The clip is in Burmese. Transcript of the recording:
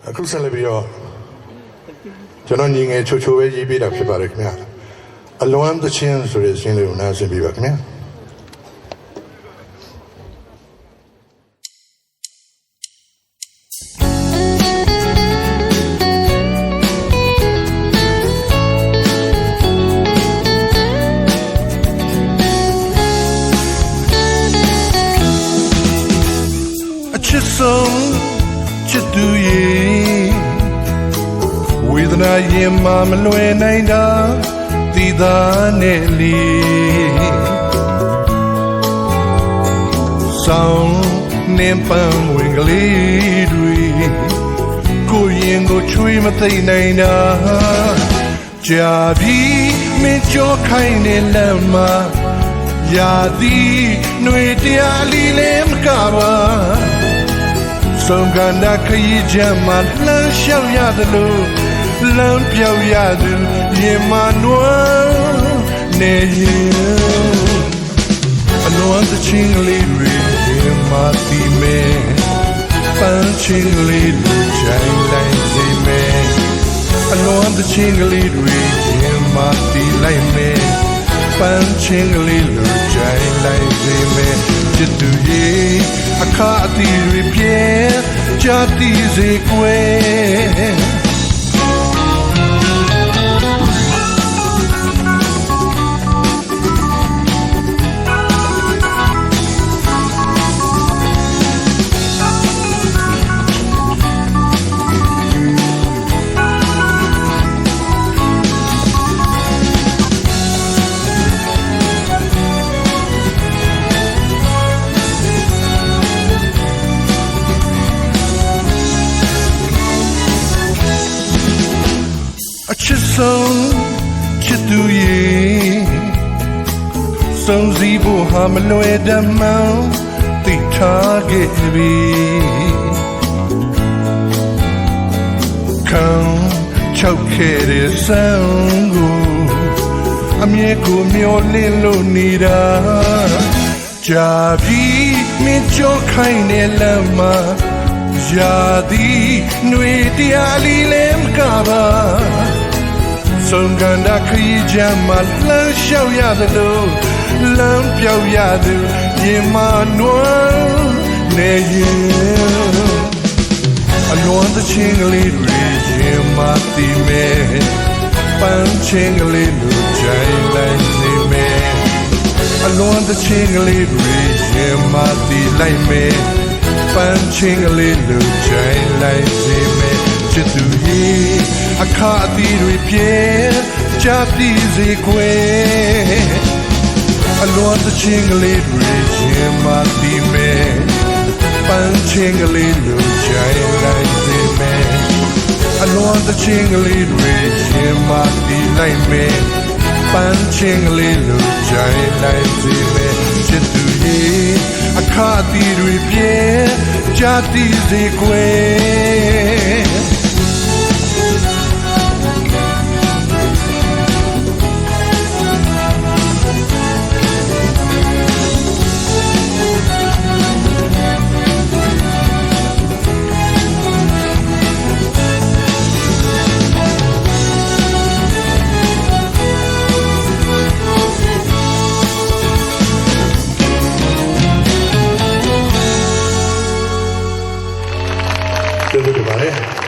အခုဆက်လက်ပြီးတော့ကျွန်တော်ညီငယ်ချိုချိုပဲရေးပေးတာဖြစ်ပါတယ်ခင်ဗျာအလွမ်းသချင်းဆိုတဲ့ရှင်းလေးကိုနားဆင်ပေးပါခင်ဗျာချစ်ဆုံးချစ်သူရဲ့ဝေဒနာရင်မှမလွယ်နိုင်တာဒီသားနဲ့လေဆောင်းနေပန်းဝင်ကလေးတွေကိုရင်ကိုချွေးမသိနိုင်တာကြာပြီးမင်းကြောခိုင်းနေလမ်းမှာရာသီຫນွေတရားလီလဲမကပါဆုံးကန္တာခရီးချမ်းမှာလှမ်းလျှောက်ရတယ်လို့လမ်းပြောက်ရသူရင်မနွမ်းနေရင်အလွန်သချင်းလေးတွေရင်မတီးမယ်ပန်းချင်းလေးတွေချိုင်လိုက်စေမယ်အလွန်သချင်းလေးတွေရင်မတီးလိုက်မယ်ပန်းချင်းလေးတွေချိုင်လိုက်စေမယ်ချစ်သူရဲ့အခါအသီးတွေပြဲကြတိစေကွယ်ချစ်ဆုံးချစ်သူရဲ့စုံစည်းဖို့ဟာမလွယ်တမ်းမှန်သိထားခဲ့ပြီခံချုပ်ခဲ့တဲ့ဆန်းကိုအမြဲကိုမျောလင့်လို့နေတာကြာပြီးမင်းကြောခိုင်းတဲ့လမ်းမှာရာသီຫນွေတရားလီလဲမကပါဆုံးကန္တာခရီးချမ်းမှာလှမ်းလျှောက်ရတယ်လို့လမ်းပြောက်ရသူရင်မနွမ်းနေရင်အလွန်သချင်းကလေးတွေရင်မတီးမယ်ပန်းချင်းကလေးလိုချိုင်လိုက်စေမယ်အလွန်သချင်းကလေးတွေရင်မတီးလိုက်မယ်ပန်းချင်းကလေးလိုချိုင်လိုက်စေမယ်ချစ်သူရဲ့အခါအသီးတွေပြဲကြတိစေခွဲအလွန်သချင်းကလေးတွေရင်မတီးမယ်ပန်းချင်းကလေးလိုချိုင်လိုက်စေမယ်အလွန်သချင်းကလေးတွေရင်မတီးလိုက်မယ်ပန်းချင်းကလေးလိုချိုင်လိုက်စေမယ်ချစ်သူရဲ့အခါအသီးတွေပြဲကြတိစေခွဲကျေးဇူးတင်ပါတယ်